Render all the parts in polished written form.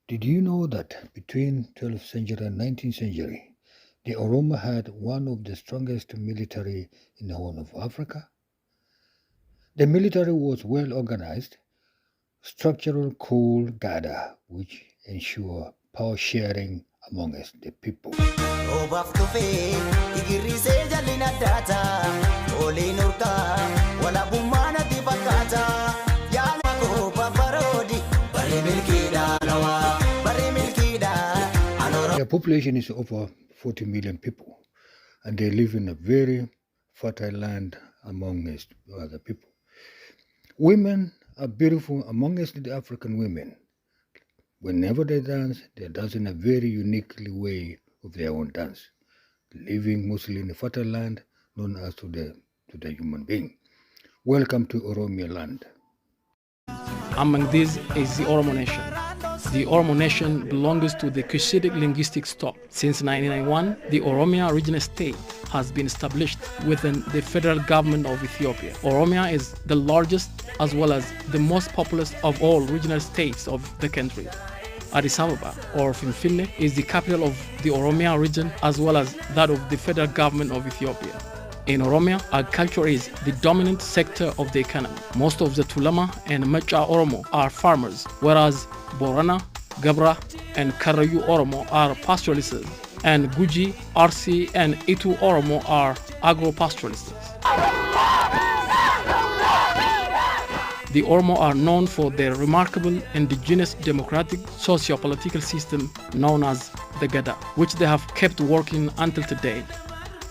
Did you know that between 12th century and 19th century, the Oromo had one of the strongest military in the Horn of Africa? The military was well organized, structural called Gadaa, which ensure power sharing amongst the people. The population is over 40 million people, and they live in a very fertile land amongst other people. Women are beautiful amongst the African women. Whenever they dance in a very uniquely way of their own dance, living mostly in a fertile land known as to the human being. Welcome to Oromo land. Among these is the Oromo nation. The Oromo nation belongs to the Cushitic linguistic stock. Since 1991, the Oromia regional state has been established within the federal government of Ethiopia. Oromia is the largest as well as the most populous of all regional states of the country. Addis Ababa, or Finfinne, is the capital of the Oromia region as well as that of the federal government of Ethiopia. In Oromia, agriculture is the dominant sector of the economy. Most of the Tulama and Mecha Oromo are farmers, whereas Borana, Gabra, and Karayu Oromo are pastoralists, and Guji, Arsi, and Itu Oromo are agro-pastoralists. The Oromo are known for their remarkable indigenous democratic sociopolitical system known as the Gadaa, which they have kept working until today.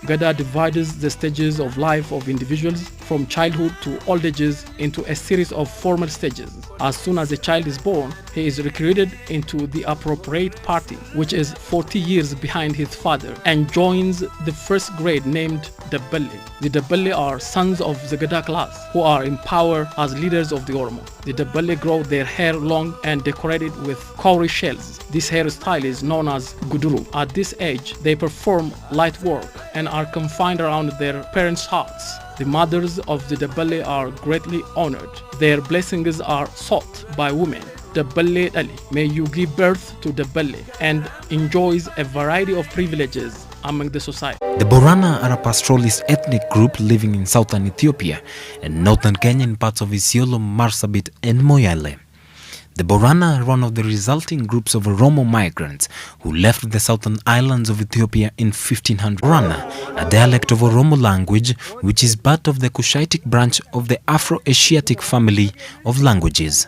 Gadaa divides the stages of life of individuals from childhood to old ages into a series of formal stages. As soon as a child is born, he is recruited into the appropriate party, which is 40 years behind his father, and joins the first grade named Dabbali. The Dabbali are sons of the Gadaa class, who are in power as leaders of the Oromo. The Dabbali grow their hair long and decorated with cowrie shells. This hairstyle is known as Guduru. At this age, they perform light work and are confined around their parents' hearts. The mothers of the Dabbali are greatly honored. Their blessings are sought by women. Dabbali Ali, may you give birth to Dabbali and enjoys a variety of privileges among the society. The Borana are a pastoralist ethnic group living in southern Ethiopia and northern Kenya in parts of Isiolo, Marsabit and Moyale. The Borana are one of the resulting groups of Oromo migrants who left the southern islands of Ethiopia in 1500. Borana, a dialect of Oromo language which is part of the Cushitic branch of the Afro-Asiatic family of languages.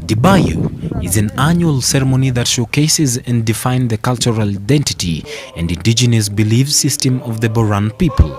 Dibayu is an annual ceremony that showcases and defines the cultural identity and indigenous belief system of the Boran people.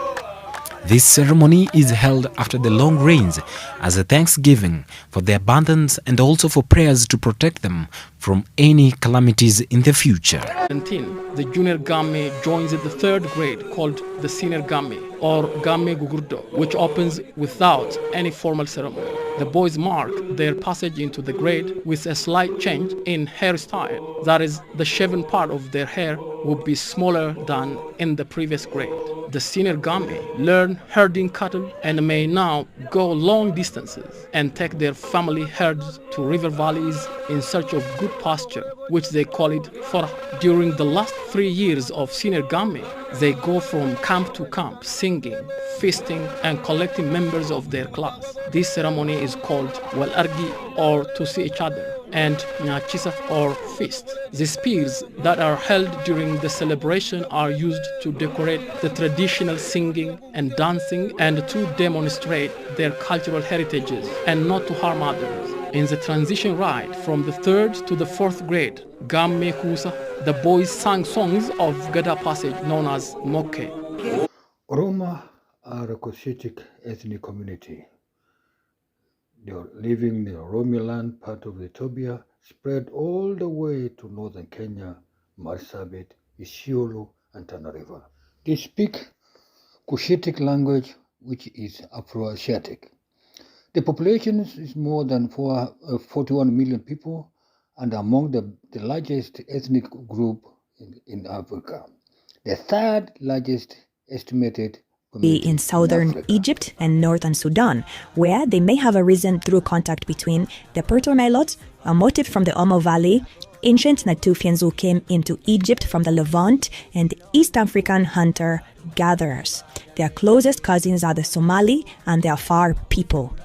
This ceremony is held after the long rains as a thanksgiving for their abundance and also for prayers to protect them from any calamities in the future. The junior Game joins the third grade called the senior Game or Game Gugurdo, which opens without any formal ceremony. The boys mark their passage into the grade with a slight change in hairstyle. That is, the shaven part of their hair would be smaller than in the previous grade. The senior Game learn herding cattle and may now go long distances and take their family herds to river valleys in search of good pasture, which they call it Fora. During the last 3 years of senior Game, they go from camp to camp singing, feasting and collecting members of their class. This ceremony is called Walargi or to see each other, and Nyachisa or feast. The spears that are held during the celebration are used to decorate the traditional singing and dancing and to demonstrate their cultural heritages and not to harm others. In the transition rite from the 3rd to the 4th grade, Gamme Kusa, the boys sang songs of Gadaa passage known as Moke. Oromo are a Cushitic ethnic community. They are living in the Oromo land, part of Ethiopia, spread all the way to northern Kenya, Marsabit, Isiolo, and Tana River. They speak Cushitic language, which is Afro-Asiatic. The population is more than 41 million people and among the largest ethnic group in Africa. The third largest estimated in southern Egypt and northern Sudan, where they may have arisen through contact between the Proto-Nilotes, a motif from the Omo Valley, ancient Natufians who came into Egypt from the Levant, and East African hunter-gatherers. Their closest cousins are the Somali and the Afar people.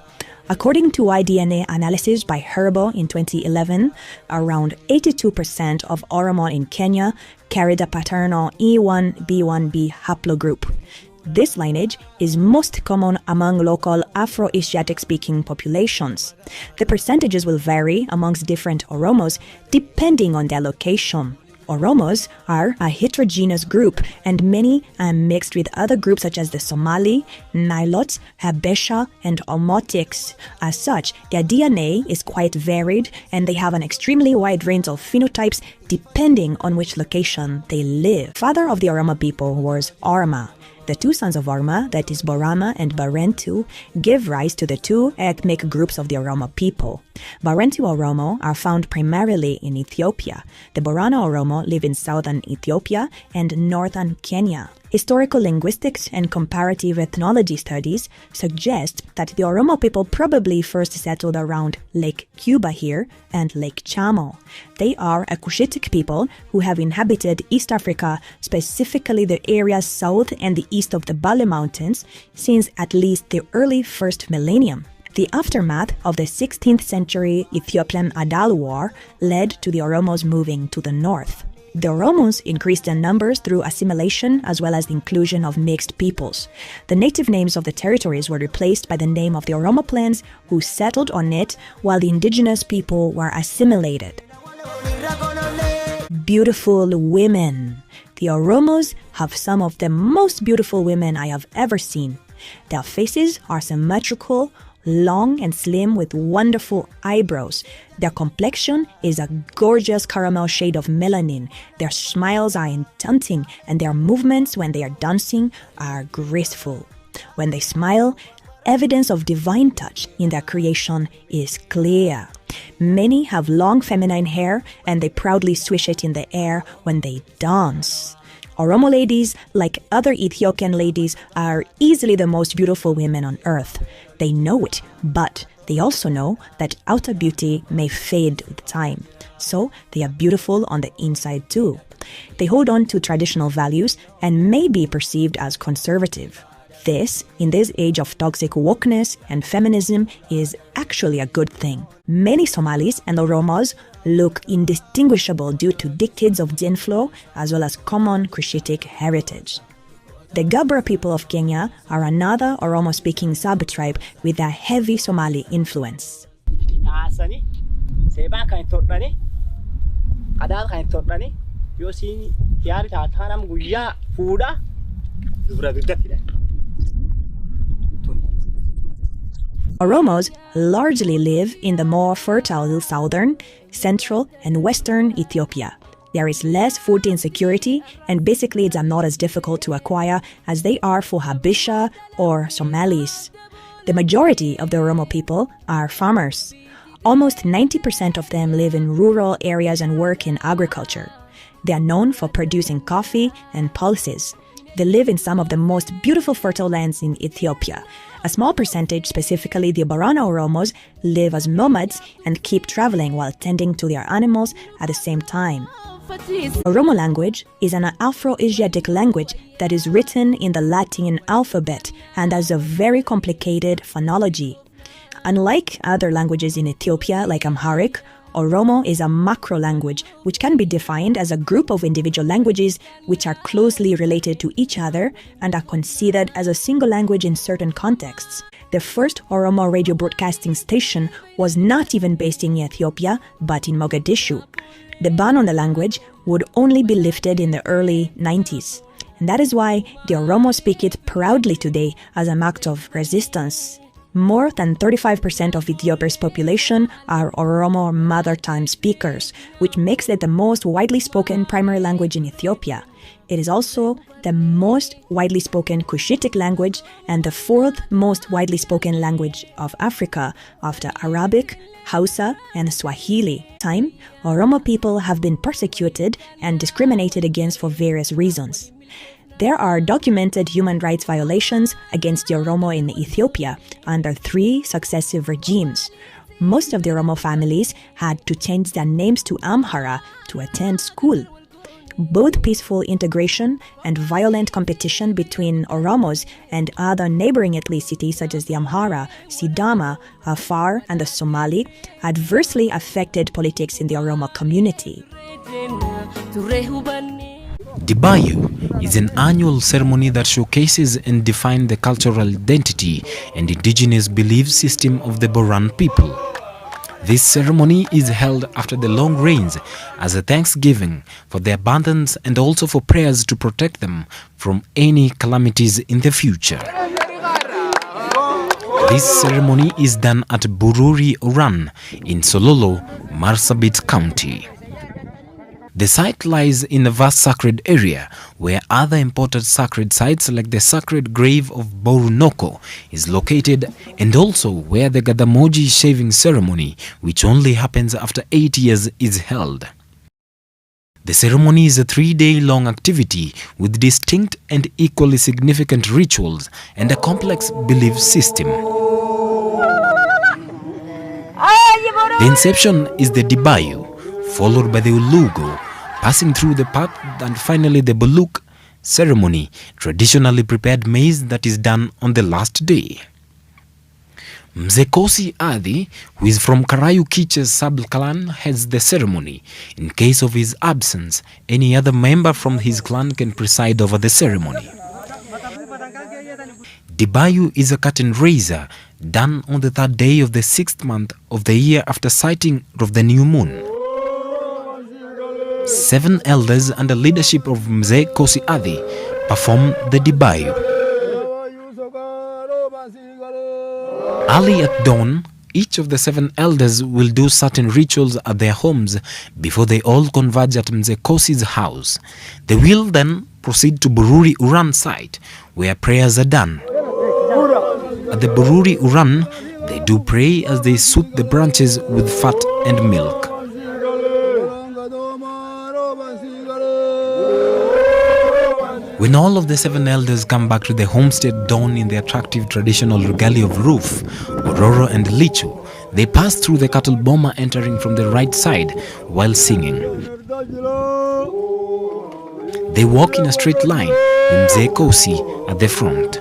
According to iDNA analysis by Herbo in 2011, around 82% of Oromo in Kenya carried a paternal E1B1b haplogroup. This lineage is most common among local Afro-Asiatic-speaking populations. The percentages will vary amongst different Oromos depending on their location. Oromos are a heterogeneous group, and many are mixed with other groups such as the Somali, Nilotes, Habesha, and Omotics. As such, their DNA is quite varied, and they have an extremely wide range of phenotypes depending on which location they live. Father of the Oromo people was Orma. The two sons of Orma, that is Borama and Barentu, give rise to the two ethnic groups of the Oromo people. Barentu Oromo are found primarily in Ethiopia. The Borana Oromo live in southern Ethiopia and northern Kenya. Historical linguistics and comparative ethnology studies suggest that the Oromo people probably first settled around Lake Cuba here and Lake Chamo. They are a Cushitic people who have inhabited East Africa, specifically the areas south and the east of the Bale Mountains, since at least the early first millennium. The aftermath of the 16th century Ethiopian Adal War led to the Oromos moving to the north. The Oromos increased in numbers through assimilation as well as the inclusion of mixed peoples. The native names of the territories were replaced by the name of the Oromo clans who settled on it, while the indigenous people were assimilated. Beautiful women. The Oromos have some of the most beautiful women I have ever seen. Their faces are symmetrical, long and slim with wonderful eyebrows. Their complexion is a gorgeous caramel shade of melanin. Their smiles are enchanting, and their movements when they are dancing are graceful. When they smile, evidence of divine touch in their creation is clear. Many have long feminine hair, and they proudly swish it in the air when they dance. Oromo ladies, like other Ethiopian ladies, are easily the most beautiful women on earth. They know it, but they also know that outer beauty may fade with time. So they are beautiful on the inside too. They hold on to traditional values and may be perceived as conservative. This, in this age of toxic wokeness and feminism, is actually a good thing. Many Somalis and Oromos look indistinguishable due to decades of gene flow as well as common Cushitic heritage. The Gabra people of Kenya are another Oromo-speaking sub-tribe with a heavy Somali influence. Oromos largely live in the more fertile southern, central, and western Ethiopia. There is less food insecurity, and basically it's not as difficult to acquire as they are for Habesha or Somalis. The majority of the Oromo people are farmers. Almost 90% of them live in rural areas and work in agriculture. They are known for producing coffee and pulses. They live in some of the most beautiful fertile lands in Ethiopia. A small percentage, specifically the Borana Oromos, live as nomads and keep traveling while tending to their animals at the same time. Oromo language is an Afro-Asiatic language that is written in the Latin alphabet and has a very complicated phonology. Unlike other languages in Ethiopia, like Amharic, Oromo is a macro language which can be defined as a group of individual languages which are closely related to each other and are considered as a single language in certain contexts. The first Oromo radio broadcasting station was not even based in Ethiopia, but in Mogadishu. The ban on the language would only be lifted in the early 90s. And that is why the Oromo speak it proudly today as an act of resistance. More than 35% of Ethiopia's population are Oromo mother tongue speakers, which makes it the most widely spoken primary language in Ethiopia. It is also the most widely spoken Cushitic language and the fourth most widely spoken language of Africa after Arabic, Hausa, and Swahili. Oromo people have been persecuted and discriminated against for various reasons. There are documented human rights violations against the Oromo in Ethiopia under 3 successive regimes. Most of the Oromo families had to change their names to Amhara to attend school. Both peaceful integration and violent competition between Oromos and other neighboring ethnicities such as the Amhara, Sidama, Afar, and the Somali adversely affected politics in the Oromo community. Dibayu is an annual ceremony that showcases and defines the cultural identity and indigenous belief system of the Boran people. This ceremony is held after the long rains as a thanksgiving for the abundance and also for prayers to protect them from any calamities in the future. This ceremony is done at Bururi Uran in Sololo, Marsabit County. The site lies in a vast sacred area where other important sacred sites like the sacred grave of Borunoko is located, and also where the Gadamoji shaving ceremony, which only happens after 8 years, is held. The ceremony is a 3-day-long activity with distinct and equally significant rituals and a complex belief system. The inception is the Dibayu, followed by the Ulugo, passing through the path, and finally the Buluk ceremony, traditionally prepared maize that is done on the last day. Mzekosi Adi, who is from Karayu Kiche's sub-clan, heads the ceremony. In case of his absence, any other member from his clan can preside over the ceremony. Dibayu is a curtain raiser done on the 3rd day of the 6th month of the year after sighting of the new moon. 7 elders under leadership of Mzee Kosi Adi perform the Dibayu. Early at dawn, each of the 7 elders will do certain rituals at their homes before they all converge at Mzee Kosi's house. They will then proceed to Bururi Uran site, where prayers are done. At the Bururi Uran, they do pray as they soothe the branches with fat and milk. When all of the 7 elders come back to the homestead donned in the attractive traditional regalia of roof, Ororo and Lichu, they pass through the cattle boma, entering from the right side while singing. They walk in a straight line with Mzee Kosi at the front.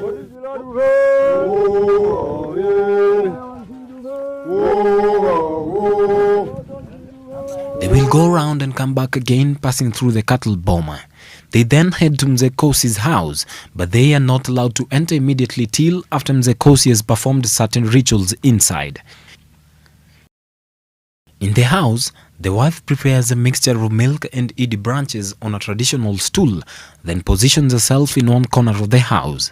They will go around and come back again, passing through the cattle boma. They then head to Mzee Kosi's house, but they are not allowed to enter immediately till after Mzee Kosi has performed certain rituals inside. In the house, the wife prepares a mixture of milk and idi branches on a traditional stool, then positions herself in one corner of the house.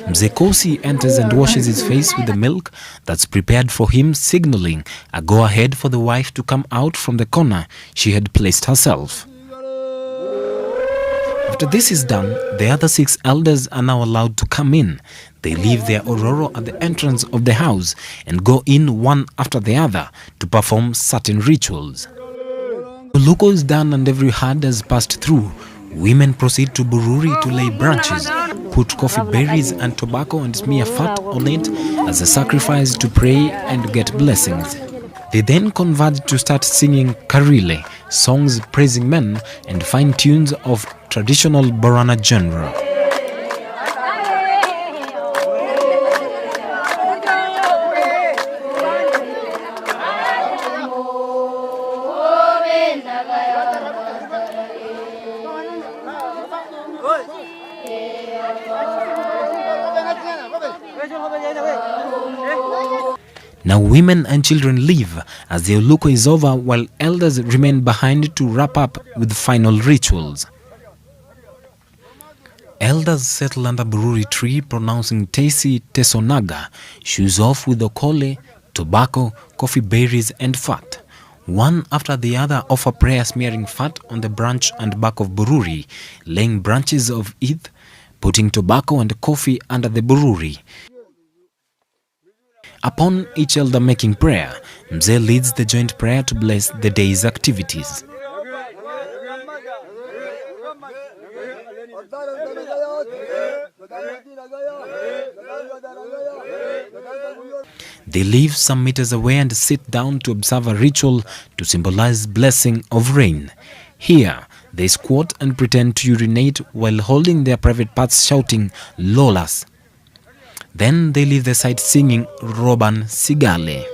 Mzee Kosi enters and washes his face with the milk that's prepared for him, signaling a go-ahead for the wife to come out from the corner she had placed herself. After this is done, the other 6 elders are now allowed to come in. They leave their Ororo at the entrance of the house and go in one after the other to perform certain rituals. Uluko is done and every herd has passed through. Women proceed to Bururi to lay branches, put coffee berries and tobacco and smear fat on it as a sacrifice to pray and get blessings. They then converge to start singing Karile, songs praising men and fine tunes of traditional Borana genre. Now women and children leave as the Uluko is over, while elders remain behind to wrap up with final rituals. Elders settle under Bururi tree pronouncing Tesi Tesonaga, shoes off with okole, tobacco, coffee berries and fat. One after the other offer prayer smearing fat on the branch and back of Bururi, laying branches of Eid, putting tobacco and coffee under the Bururi. Upon each elder making prayer, Mzee leads the joint prayer to bless the day's activities. They live some meters away and sit down to observe a ritual to symbolize blessing of rain. Here, they squat and pretend to urinate while holding their private parts, shouting Lolas. Then they leave the site singing Roban Sigale.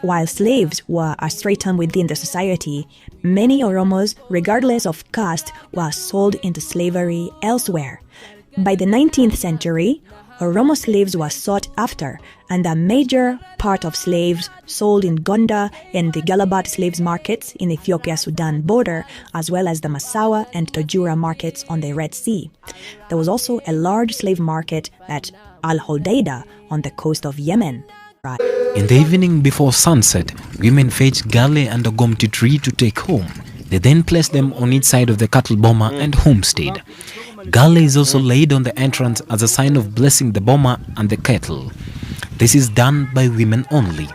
While slaves were a stratum within the society, many Oromos, regardless of caste, were sold into slavery elsewhere. By the 19th century, Oromo slaves were sought after, and a major part of slaves sold in Gonda and the Galabat slaves markets in Ethiopia-Sudan border, as well as the Massawa and Tajura markets on the Red Sea. There was also a large slave market at Al-Hodeida on the coast of Yemen. In the evening before sunset, women fetch gale and a gomti tree to take home. They then place them on each side of the cattle boma and homestead. Gale is also laid on the entrance as a sign of blessing the boma and the cattle. This is done by women only.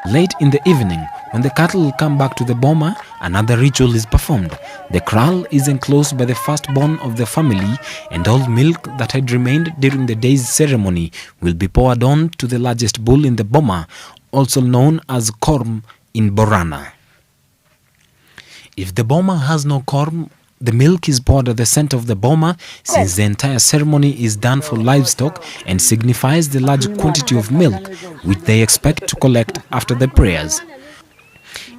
Late in the evening, when the cattle come back to the boma, another ritual is performed. The kraal is enclosed by the firstborn of the family, and all milk that had remained during the day's ceremony will be poured on to the largest bull in the boma, also known as korm in Borana. If the boma has no korm, the milk is poured at the center of the boma, since the entire ceremony is done for livestock and signifies the large quantity of milk which they expect to collect after the prayers.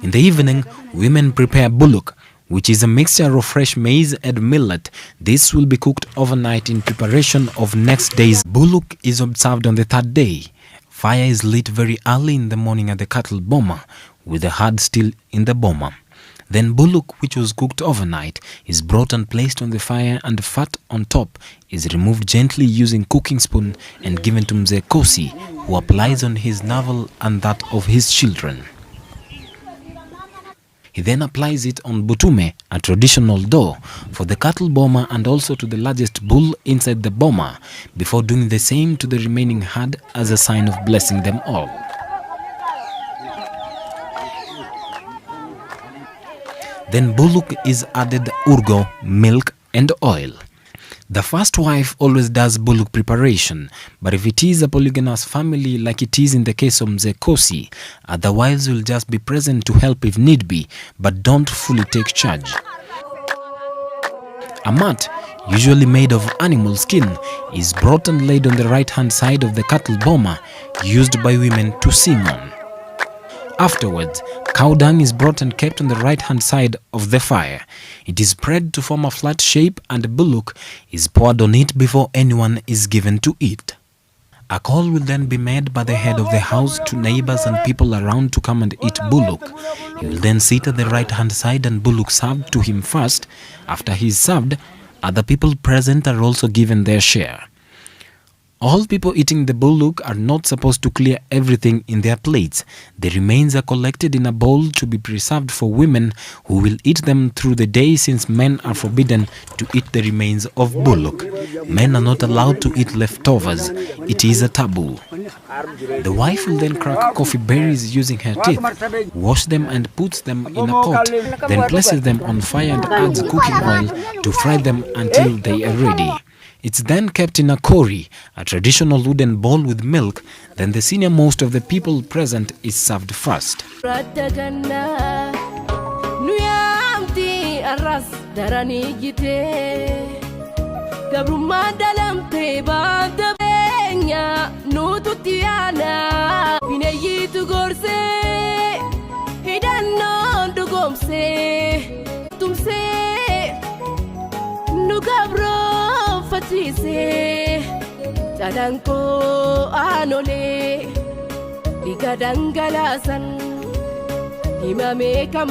In the evening, women prepare bullock, which is a mixture of fresh maize and millet. This will be cooked overnight in preparation of next day's bullock is observed on the third day. Fire is lit very early in the morning at the cattle boma, with the herd still in the boma. Then bullock, which was cooked overnight, is brought and placed on the fire, and the fat on top is removed gently using cooking spoon and given to Mzee Kosi, who applies on his navel and that of his children. He then applies it on butume, a traditional dough, for the cattle boma and also to the largest bull inside the boma, before doing the same to the remaining herd as a sign of blessing them all. Then bullock is added urgo, milk and oil. The first wife always does bullock preparation, but if it is a polygamous family like it is in the case of Mzee Kosi, other wives will just be present to help if need be, but don't fully take charge. A mat, usually made of animal skin, is brought and laid on the right-hand side of the cattle boma, used by women to sing on. Afterwards, cow dung is brought and kept on the right-hand side of the fire. It is spread to form a flat shape, and bullock is poured on it before anyone is given to eat. A call will then be made by the head of the house to neighbors and people around to come and eat bullock. He will then sit at the right-hand side and bullock served to him first. After he is served, other people present are also given their share. All people eating the bullock are not supposed to clear everything in their plates. The remains are collected in a bowl to be preserved for women who will eat them through the day, since men are forbidden to eat the remains of bullock. Men are not allowed to eat leftovers. It is a taboo. The wife will then crack coffee berries using her teeth, wash them and puts them in a pot, then places them on fire and adds cooking oil to fry them until they are ready. It's then kept in a kori, a traditional wooden bowl with milk. Then the senior most of the people present is served first. Jalanko anole, digadangalasan, imame kama.